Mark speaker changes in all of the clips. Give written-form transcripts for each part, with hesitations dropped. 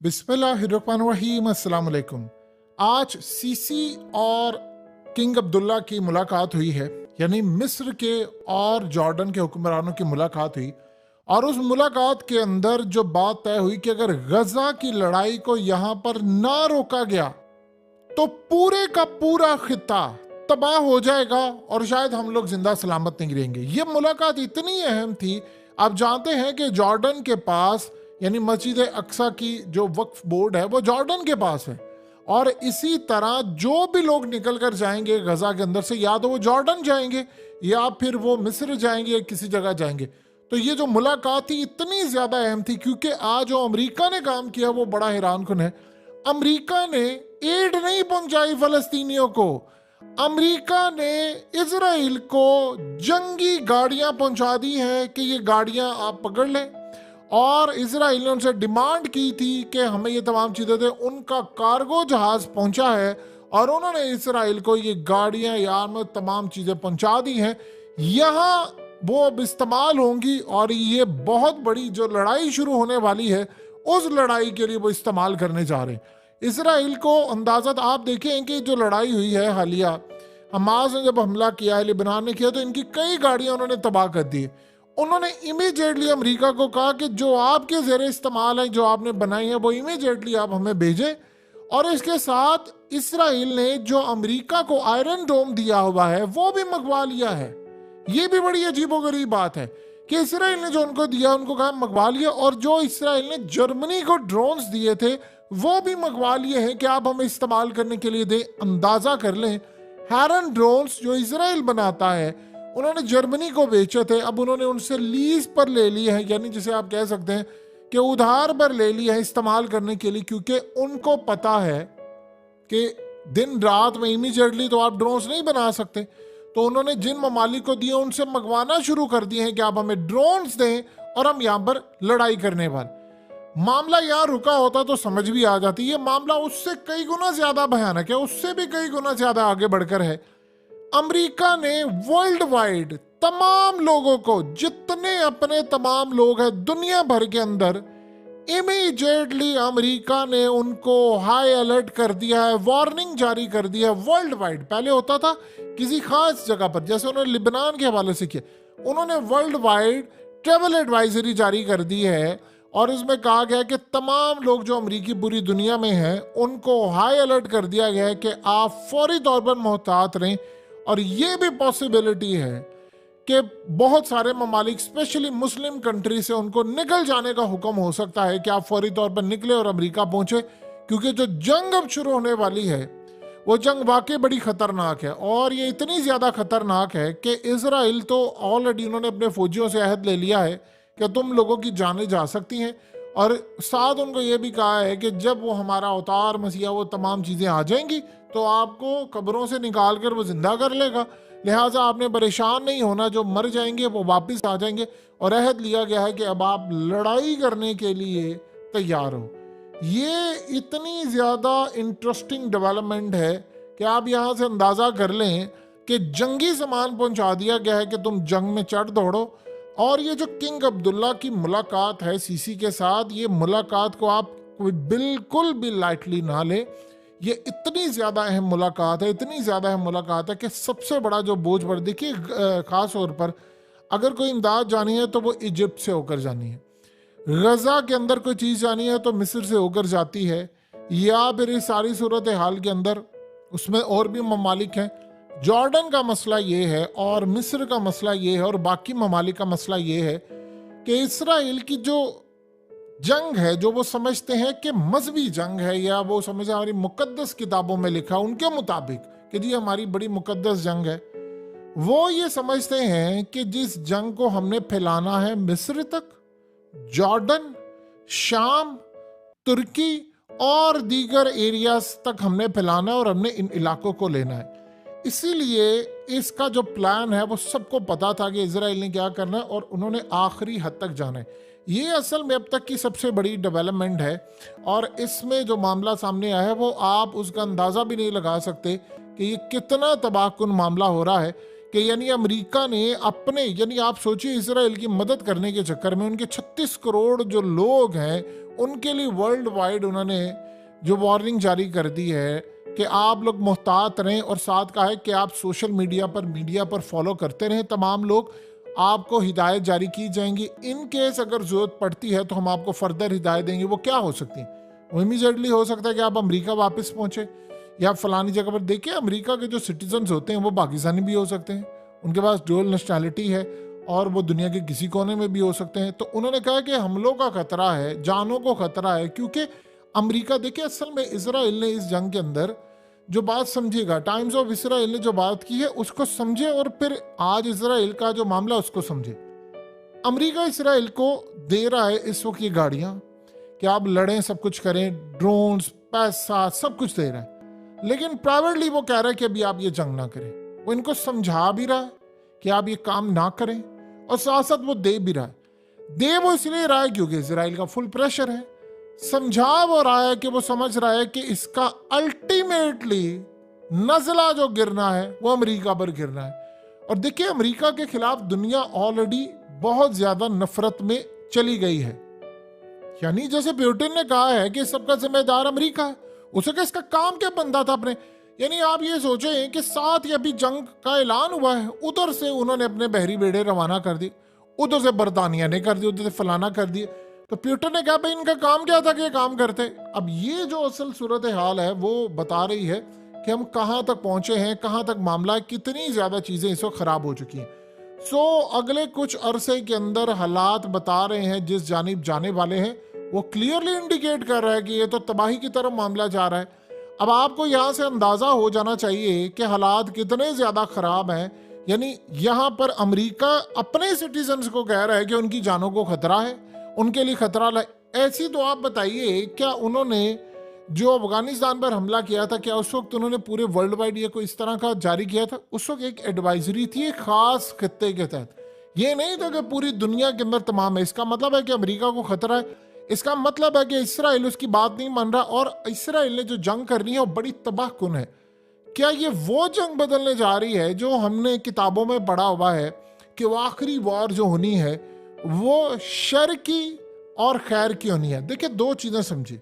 Speaker 1: बिस्मिल्लाहिर्रहमानिर्रहीम, अस्सलाम वालेकुम। आज सीसी और किंग अब्दुल्ला की मुलाकात हुई है, यानी मिस्र के और जॉर्डन के हुक्मरानों की मुलाकात हुई। और उस मुलाकात के अंदर जो बात तय हुई कि अगर गजा की लड़ाई को यहाँ पर ना रोका गया तो पूरे का पूरा खिता तबाह हो जाएगा और शायद हम लोग जिंदा सलामत नहीं रहेंगे। ये मुलाकात इतनी अहम थी। आप जानते हैं कि जॉर्डन के पास, यानी मस्जिद अक्सा की जो वक्फ बोर्ड है वो जॉर्डन के पास है। और इसी तरह जो भी लोग निकल कर जाएंगे गजा के अंदर से, या तो वो जॉर्डन जाएंगे या फिर वो मिस्र जाएंगे या किसी जगह जाएंगे। तो ये जो मुलाकात थी इतनी ज्यादा अहम थी क्योंकि आज जो अमेरिका ने काम किया वो बड़ा हैरान कुन है। अमेरिका ने एड नहीं पहुंचाई फलस्तीनियों को। अमेरिका ने इजराइल को जंगी गाड़ियां पहुंचा दी हैं कि ये गाड़ियां आप पकड़ लें। और इजराइल ने उनसे डिमांड की थी कि हमें ये तमाम चीजें दें। उनका कार्गो जहाज पहुंचा है और उन्होंने इसराइल को ये गाड़ियां यार में तमाम चीजें पहुंचा दी हैं। यहां वो अब इस्तेमाल होंगी और ये बहुत बड़ी जो लड़ाई शुरू होने वाली है उस लड़ाई के लिए वो इस्तेमाल करने जा रहे हैं। इसराइल को अंदाजा आप देखें कि जो लड़ाई हुई है हालिया, हमास ने जब हमला किया है, लिबनान ने किया, तो इनकी कई गाड़ियां उन्होंने तबाह कर दी। उन्होंने इमीडिएटली अमेरिका को कहा कि जो आपके ज़ेरे इस्तेमाल है, जो आपने बनाई है, वो इमीडिएटली आप हमें भेजें। और इसके साथ इसराइल ने जो अमेरिका को आयरन डोम दिया हुआ है वो भी मंगवा लिया है। ये भी बड़ी अजीबोगरीब बात है कि इसराइल ने जो उनको दिया उनको कहा मंगवा लिया। और जो इसराइल ने जर्मनी को ड्रोन्स दिए थे वो भी मंगवा लिए हैं कि आप हमें इस्तेमाल करने के लिए दें। अंदाजा कर लें, हैरन ड्रोन्स जो इसराइल बनाता है उन्होंने जर्मनी को बेचे थे, अब उन्होंने उनसे लीज पर ले लिए हैं, यानी जिसे आप कह सकते हैं कि उधार पर ले लिए हैं इस्तेमाल करने के लिए। क्योंकि उनको पता है कि दिन रात में इमीडिएटली तो आप ड्रोन्स नहीं बना सकते। तो उन्होंने जिन ममालिक को दिए उनसे मंगवाना शुरू कर दिए हैं कि आप हमें ड्रोन्स दें और हम यहाँ पर लड़ाई करने वाले। मामला यहाँ रुका होता तो समझ भी आ जाती। ये मामला उससे कई गुना ज्यादा भयानक है, उससे भी कई गुना ज्यादा आगे बढ़कर है। अमेरिका ने वर्ल्ड वाइड तमाम लोगों को, जितने अपने तमाम लोग हैं दुनिया भर के अंदर, इमीडिएटली अमेरिका ने उनको हाई अलर्ट कर दिया है, वार्निंग जारी कर दिया है वर्ल्ड वाइड। पहले होता था किसी खास जगह पर, जैसे उन्होंने लिबनान के हवाले से किया, उन्होंने वर्ल्ड वाइड ट्रेवल एडवाइजरी जारी कर दी है और इसमें कहा गया कि तमाम लोग जो अमेरिकी पूरी दुनिया में हैं उनको हाई अलर्ट कर दिया गया है कि आप फौरी तौर पर मोहतात रहें। और ये भी पॉसिबिलिटी है कि बहुत सारे ममालिक, स्पेशली मुस्लिम कंट्री से उनको निकल जाने का हुक्म हो सकता है कि आप फौरी तौर पर निकले और अमेरिका पहुंचे। क्योंकि जो जंग अब शुरू होने वाली है वो जंग वाकई बड़ी खतरनाक है। और ये इतनी ज्यादा खतरनाक है कि इसराइल तो ऑलरेडी उन्होंने अपने फौजियों से अहद ले लिया है कि तुम लोगों की जानें जा सकती हैं। और साथ उनको ये भी कहा है कि जब वो हमारा अवतार मसीहा वो तमाम चीज़ें आ जाएंगी तो आपको कब्रों से निकाल कर वो जिंदा कर लेगा। लिहाजा आपने परेशान नहीं होना, जो मर जाएंगे वो वापस आ जाएंगे। और अहद लिया गया है कि अब आप लड़ाई करने के लिए तैयार हो। ये इतनी ज़्यादा इंटरेस्टिंग डेवलपमेंट है कि आप यहाँ से अंदाज़ा कर लें कि जंगी सामान पहुँचा दिया गया है कि तुम जंग में चढ़ दौड़ो। और ये जो किंग अब्दुल्ला की मुलाकात है सीसी के साथ, ये मुलाकात को आप कोई बिल्कुल भी लाइटली ना ले। ये इतनी ज़्यादा अहम मुलाकात है, इतनी ज़्यादा अहम मुलाकात है कि सबसे बड़ा जो बोझ बढ़, देखिए ख़ास तौर पर अगर कोई इमदाद जानी है तो वो इजिप्ट से होकर जानी है, गजा के अंदर कोई चीज़ जानी है तो मिस्र से होकर जाती है, या फिर इस सारी सूरत हाल के अंदर उसमें और भी ममालिक हैं। जॉर्डन का मसला ये है और मिस्र का मसला ये है और बाकी ममालिक का मसला ये है कि इसराइल की जो जंग है, जो वो समझते हैं कि मजहबी जंग है, या वो समझे हमारी मुकद्दस किताबों में लिखा उनके मुताबिक कि जी हमारी बड़ी मुकद्दस जंग है, वो ये समझते हैं कि जिस जंग को हमने फैलाना है मिस्र तक, जॉर्डन, शाम, तुर्की और दीगर एरियाज तक हमने फैलाना है और हमने इन इलाकों को लेना है। इसीलिए इसका जो प्लान है वो सबको पता था कि इजराइल ने क्या करना है और उन्होंने आखिरी हद तक जाना है। ये असल में अब तक की सबसे बड़ी डेवलपमेंट है और इसमें जो मामला सामने आया है वो आप उसका अंदाज़ा भी नहीं लगा सकते कि ये कितना तबाहकुन मामला हो रहा है। कि यानी अमेरिका ने अपने, यानी आप सोचिए इसराइल की मदद करने के चक्कर में उनके 36 करोड़ जो लोग हैं उनके लिए वर्ल्ड वाइड उन्होंने जो वार्निंग जारी कर दी है कि आप लोग मुहतात रहें, और साथ कहा है कि आप सोशल मीडिया पर फॉलो करते रहें, तमाम लोग आपको हिदायत जारी की जाएंगी, इन केस अगर जरूरत पड़ती है तो हम आपको फर्दर हिदायत देंगे। वो क्या हो सकती है? वो इमीडिएटली हो सकता है कि आप अमेरिका वापस पहुंचे या फलानी जगह पर। देखिए अमेरिका के जो सिटीजन्स होते हैं वो पाकिस्तानी भी हो सकते हैं, उनके पास डुअल नेशनैलिटी है और वो दुनिया के किसी कोने में भी हो सकते हैं। तो उन्होंने कहा कि हमलों का खतरा है, जानों को खतरा है, क्योंकि अमेरिका, देखिए असल में इसराइल ने इस जंग के अंदर जो बात समझेगा, टाइम्स ऑफ इसराइल ने जो बात की है उसको समझे और फिर आज इसराइल का जो मामला उसको समझे। अमेरिका इसराइल को दे रहा है इस वक्त ये गाड़ियां कि आप लड़ें, सब कुछ करें, ड्रोन्स, पैसा, सब कुछ दे रहा है, लेकिन प्राइवेटली वो कह रहा है कि अभी आप ये जंग ना करें। वो इनको समझा भी रहा है कि आप ये काम ना करें और साथ साथ वो दे भी रहा है। दे वो इसलिए रहा है क्योंकि इसराइल का फुल प्रेशर है। समझा वो रहा है कि वो समझ रहा है कि इसका अल्टीमेटली नजला जो गिरना है वो अमेरिका पर गिरना है। और देखिए अमेरिका के खिलाफ दुनिया ऑलरेडी बहुत ज्यादा नफरत में चली गई है। यानी जैसे पुतिन ने कहा है कि सबका जिम्मेदार अमेरिका है, उसे क्या इसका काम क्या बनता था अपने। यानी आप ये सोचें कि साथ ही अभी जंग का ऐलान हुआ है, उधर से उन्होंने अपने बहरी बेड़े रवाना कर दी, उधर से बरतानिया ने कर दी, उधर से फलाना कर दिए। तो पुतिन ने कहा भाई इनका काम क्या था कि ये काम करते। अब ये जो असल सूरत हाल है वो बता रही है कि हम कहाँ तक पहुंचे हैं, कहाँ तक मामला, कितनी ज्यादा चीजें इस वक्त खराब हो चुकी हैं। अगले कुछ अरसे के अंदर हालात बता रहे हैं जिस जानिब जाने वाले हैं वो क्लियरली इंडिकेट कर रहा है कि ये तो तबाही की तरफ मामला जा रहा है। अब आपको यहाँ से अंदाजा हो जाना चाहिए कि हालात कितने ज्यादा खराब हैं। यानी यहाँ पर अमेरिका अपने सिटीजन्स को कह रहा है कि उनकी जानों को खतरा है, उनके लिए खतरा है। ऐसी तो आप बताइए, क्या उन्होंने जो अफगानिस्तान पर हमला किया था, क्या उस वक्त उन्होंने पूरे वर्ल्ड वाइड ये कोई इस तरह का जारी किया था? उस वक्त एक एडवाइजरी थी एक खास खित्ते के तहत, ये नहीं था कि पूरी दुनिया के अंदर तमाम है। इसका मतलब है कि अमेरिका को खतरा है, इसका मतलब है कि इसराइल उसकी बात नहीं मान रहा और इसराइल ने जो जंग करनी है वो बड़ी तबाहकुन है। क्या ये वो जंग बदलने जा रही है जो हमने किताबों में पढ़ा हुआ है कि वो आखिरी वॉर जो होनी है वो शर की और खैर की होनी है? देखिए दो चीजें समझिए,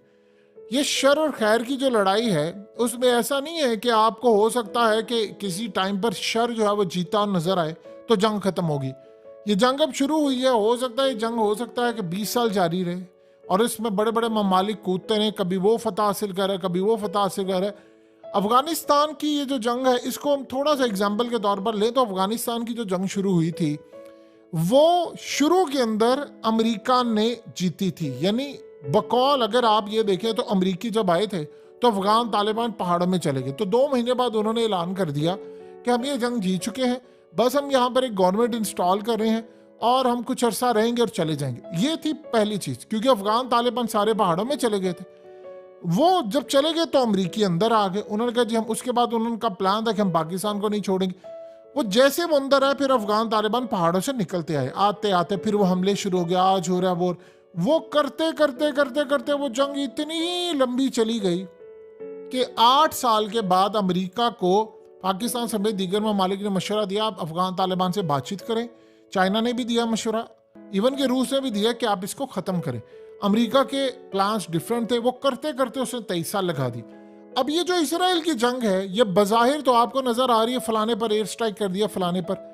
Speaker 1: ये शर और खैर की जो लड़ाई है उसमें ऐसा नहीं है कि आपको हो सकता है कि किसी टाइम पर शर जो है वो जीता नजर आए तो जंग खत्म होगी। ये जंग अब शुरू हुई है, हो सकता है ये जंग हो सकता है कि 20 साल जारी रहे और इसमें बड़े बड़े ममालिक कूदते रहे, कभी वो फतह हासिल करे, कभी वो फतह हासिल करे। अफगानिस्तान की ये जो जंग है इसको हम थोड़ा सा एग्जाम्पल के तौर पर लें तो अफगानिस्तान की जो जंग शुरू हुई थी वो शुरू के अंदर अमेरिका ने जीती थी। यानी बकौल अगर आप ये देखें तो अमेरिकी जब आए थे तो अफगान तालिबान पहाड़ों में चले गए, तो 2 महीने बाद उन्होंने ऐलान कर दिया कि हम ये जंग जीत चुके हैं, बस हम यहाँ पर एक गवर्नमेंट इंस्टॉल कर रहे हैं और हम कुछ अरसा रहेंगे और चले जाएंगे। ये थी पहली चीज, क्योंकि अफगान तालिबान सारे पहाड़ों में चले गए थे। वो जब चले गए तो अमरीकी अंदर आ गए, उन्होंने कहा जी हम, उसके बाद उनका प्लान था कि हम पाकिस्तान को नहीं छोड़ेंगे। वो जैसे वो अंदर आए फिर अफगान तालिबान पहाड़ों से निकलते आए, आते आते फिर वो हमले शुरू हो गया, आज हो रहा है वो करते करते करते करते वो जंग इतनी लंबी चली गई कि 8 साल के बाद अमेरिका को पाकिस्तान समेत दीगर ममालिक ने मशवरा दिया आप अफगान तालिबान से बातचीत करें। चाइना ने भी दिया मशवरा, इवन के रूस ने भी दिया कि आप इसको खत्म करें। अमेरिका के प्लान्स डिफरेंट थे, वो करते करते उसने 23 साल लगा दी। अब ये जो इसराइल की जंग है ये बज़ाहिर तो आपको नजर आ रही है फलाने पर एयर स्ट्राइक कर दिया फलाने पर,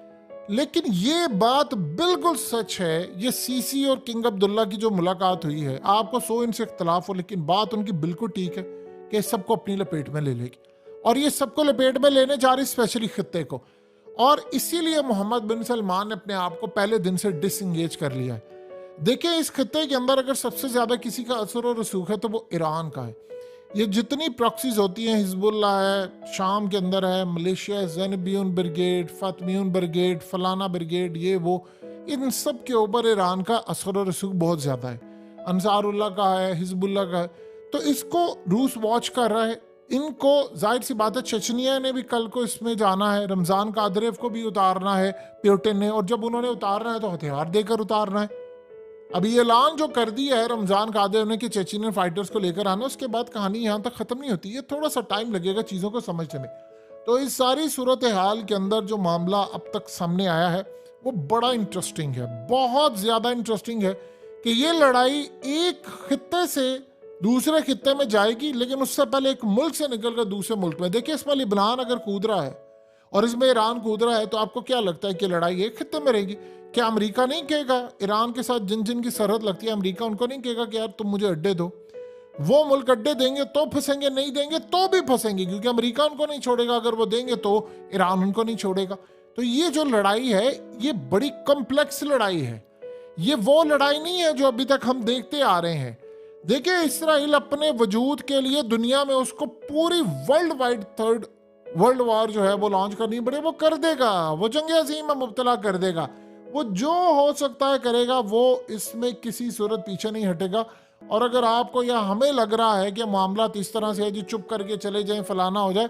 Speaker 1: लेकिन ये बात बिल्कुल सच है। ये सीसी और किंग अब्दुल्ला की जो मुलाकात हुई है, आपको 100 इनसे इख्तलाफ हो लेकिन बात उनकी बिल्कुल ठीक है कि सबको अपनी लपेट में ले लेगी और ये सबको लपेट में लेने जा रही स्पेशली खित्ते को। और इसीलिए मोहम्मद बिन सलमान ने अपने आप को पहले दिन से डिसंगेज कर लिया है। देखिए इस खित्ते के अंदर अगर सबसे ज्यादा किसी का असर और रसूख है तो वो ईरान का है। ये जितनी प्रॉक्सीज होती हैं, हिजबुल्ला है, शाम के अंदर है, मलेशिया है, ज़ैनबियून ब्रिगेड, फातमियून ब्रिगेड, फलाना ब्रिगेड, ये वो, इन सब के ऊपर ईरान का असर और रसूख बहुत ज़्यादा है। अंसारुल्लाह का है, हिजबुल्ला का है, तो इसको रूस वॉच कर रहा है। इनको जाहिर सी बात है चेचनिया ने भी कल को इसमें जाना है, रमज़ान कादरेव को भी उतारना है पुतिन ने, और जब उन्होंने उतारना है तो हथियार देकर उतारना है। अभी ये ऐलान जो कर दिया है रमजान कादिर ने कि चेचनियन फाइटर्स को लेकर आना, उसके बाद कहानी यहाँ तक खत्म नहीं होती है, थोड़ा सा टाइम लगेगा चीज़ों को समझने में। तो इस सारी सूरत हाल के अंदर जो मामला अब तक सामने आया है वो बड़ा इंटरेस्टिंग है, बहुत ज़्यादा इंटरेस्टिंग है कि ये लड़ाई एक खित्ते से दूसरे खित्ते में जाएगी, लेकिन उससे पहले एक मुल्क से निकलकर दूसरे मुल्क में। देखिए, इसमें लिबनान अगर कूद रहा है और इसमें ईरान कूद रहा है, तो आपको क्या लगता है कि लड़ाई एक खित्ते में रहेगी? क्या अमेरिका नहीं कहेगा ईरान के साथ जिन जिन की सरहद लगती है, अमेरिका उनको नहीं कहेगा कि यार तुम मुझे अड्डे दो? वो मुल्क अड्डे देंगे तो फंसेंगे, नहीं देंगे तो भी फंसेंगे, क्योंकि अमेरिका उनको नहीं छोड़ेगा, अगर वो देंगे तो ईरान उनको नहीं छोड़ेगा। तो ये जो लड़ाई है ये बड़ी कॉम्प्लेक्स लड़ाई है। ये वो लड़ाई नहीं है जो अभी तक हम देखते आ रहे हैं। देखिए, इसराइल अपने वजूद के लिए दुनिया में उसको पूरी world wide third world war जो है वो लॉन्च करनी पड़े, वो कर देगा, वो जंग अजीम में मुब्तला कर देगा, वो जो हो सकता है करेगा, वो इसमें किसी सूरत पीछे नहीं हटेगा। और अगर आपको या हमें लग रहा है कि मामला इस तरह से है जी चुप करके चले जाएं, फलाना हो जाए,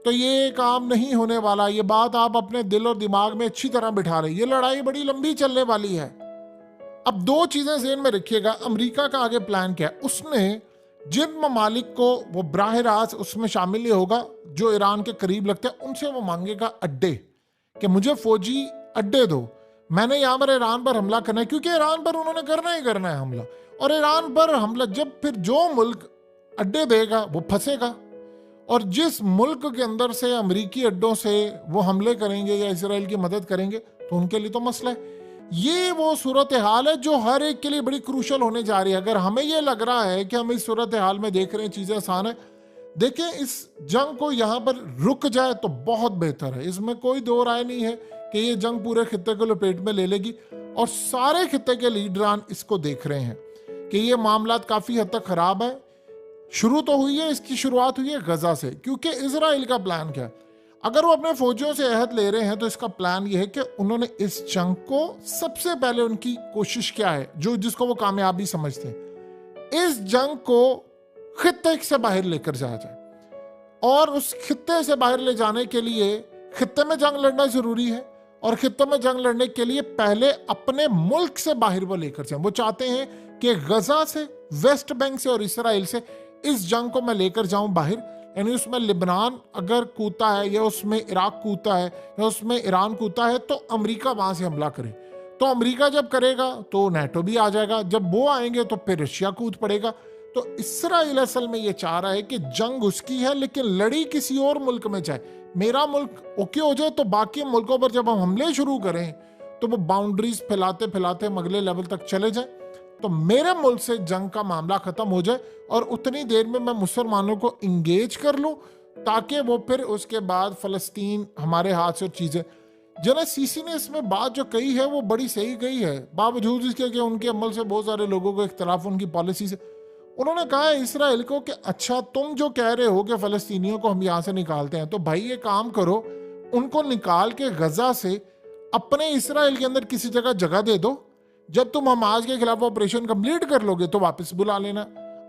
Speaker 1: तो ये काम नहीं होने वाला। ये बात आप अपने दिल और दिमाग में अच्छी तरह बिठा रहे। ये लड़ाई बड़ी लंबी चलने वाली है। अब दो चीजें ज़हन में रखिएगा। अमेरिका का आगे प्लान क्या है? उसने जिन ममालिक को वो बराह रास्त उसमें शामिल नहीं होगा जो ईरान के करीब लगते हैं, उनसे वो मांगेगा अड्डे, कि मुझे फौजी अड्डे दो, मैंने यहाँ पर ईरान पर हमला करना है, क्योंकि ईरान पर उन्होंने करना ही करना है हमला। और ईरान पर हमला जब फिर जो मुल्क अड्डे देगा वो फंसेगा, और जिस मुल्क के अंदर से अमेरिकी अड्डों से वो हमले करेंगे या इसराइल की मदद करेंगे तो उनके लिए तो मसला है। ये वो सूरत हाल है जो हर एक के लिए बड़ी क्रूशल होने जा रही है। अगर हमें ये लग रहा है कि हम इस सूरत हाल में देख रहे हैं चीज़ें आसान है, देखें इस जंग को यहाँ पर रुक जाए तो बहुत बेहतर है। इसमें कोई दो राय नहीं है कि ये जंग पूरे खित्ते को लपेट में ले लेगी, और सारे खित्ते के लीडरान इसको देख रहे हैं कि ये मामला काफ़ी हद तक ख़राब है। शुरू तो हुई है, इसकी शुरुआत हुई है गजा से, क्योंकि इजराइल का प्लान क्या है? अगर वो अपने फौजियों से अहद ले रहे हैं तो इसका प्लान ये है कि उन्होंने इस जंग को सबसे पहले, उनकी कोशिश क्या है जो जिसको वो कामयाबी समझते हैं, इस जंग को खित्ते से बाहर लेकर जाया जाए। और उस खित्ते से बाहर ले जाने के लिए खित्ते में जंग लड़ना जरूरी है, और खित्ते में जंग लड़ने के लिए पहले अपने मुल्क से बाहर वो लेकर जाए। वो चाहते हैं कि गजा से, वेस्ट बैंक से और इसराइल से इस जंग को मैं लेकर जाऊं बाहर, यानी उसमें लिबनान अगर कूदता है या उसमें इराक कूदता है या उसमें ईरान कूदता है तो अमेरिका वहां से हमला करे। तो अमेरिका जब करेगा तो नेटो भी आ जाएगा, जब वो आएंगे तो फिर रशिया कूद पड़ेगा। तो इसराइल असल में ये चाह रहा है कि जंग उसकी है लेकिन लड़ी किसी और मुल्क में जाए। मेरा मुल्क ओके हो जाए तो बाकी मुल्कों पर जब हम हमले शुरू करें तो वो बाउंड्रीज फैलाते फैलाते अगले लेवल तक चले जाए, तो मेरे मुल्क से जंग का मामला खत्म हो जाए और उतनी देर में मैं मुसलमानों को इंगेज कर लूं, ताकि वो फिर उसके बाद फलस्तीन हमारे हाथ से चीजें। जनाब सीसी ने इसमें बात जो कही है वो बड़ी सही कही है, बावजूद इसके कि उनके अमल से बहुत सारे लोगों को इख्तलाफ उनकी पॉलिसी से। उन्होंने कहा है इसराइल को कि अच्छा तुम जो कह रहे हो कि फलस्तीनियों को हम यहाँ से निकालते हैं, तो भाई ये काम करो, उनको निकाल के गजा से अपने इसराइल के अंदर किसी जगह दे दो। जब तुम हमास के खिलाफ ऑपरेशन कंप्लीट कर लोगे तो वापस बुला लेना।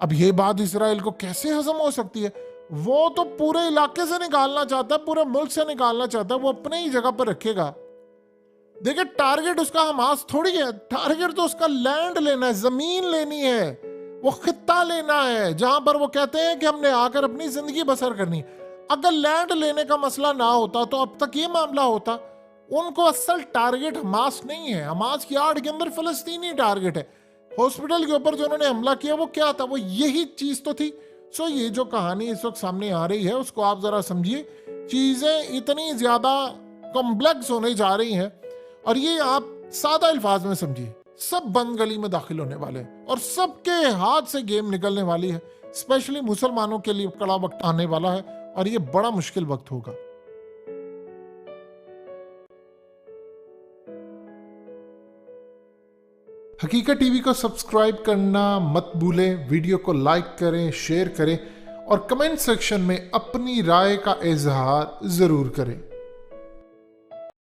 Speaker 1: अब ये बात इसराइल को कैसे हजम हो सकती है? वो तो पूरे इलाके से निकालना चाहता है, पूरे मुल्क से निकालना चाहता है, वो अपने ही जगह पर रखेगा। देखिए टारगेट उसका हमास थोड़ी है, टारगेट तो उसका लैंड लेना है, जमीन लेनी है, वो खित्ता लेना है जहां पर वो कहते हैं कि हमने आकर अपनी जिंदगी बसर करनी है। अगर लैंड लेने का मसला ना होता तो अब तक ये मामला होता। उनको असल टारगेट हमास नहीं है, हमास की आड़ के अंदर फलस्तीनी टारगेट है। हॉस्पिटल के ऊपर जो उन्होंने हमला किया वो क्या था? वो यही चीज तो थी। सो ये जो कहानी इस वक्त सामने आ रही है उसको आप जरा समझिए। चीजें इतनी ज्यादा कॉम्प्लेक्स होने जा रही हैं और ये आप सादा अल्फाज में समझिए, सब बंद गली में दाखिल होने वाले हैं और सबके हाथ से गेम निकलने वाली है। स्पेशली मुसलमानों के लिए कड़ा वक्त आने वाला है और ये बड़ा मुश्किल वक्त होगा। हकीकत टीवी को सब्सक्राइब करना मत भूलें, वीडियो को लाइक करें, शेयर करें और कमेंट सेक्शन में अपनी राय का इजहार जरूर करें।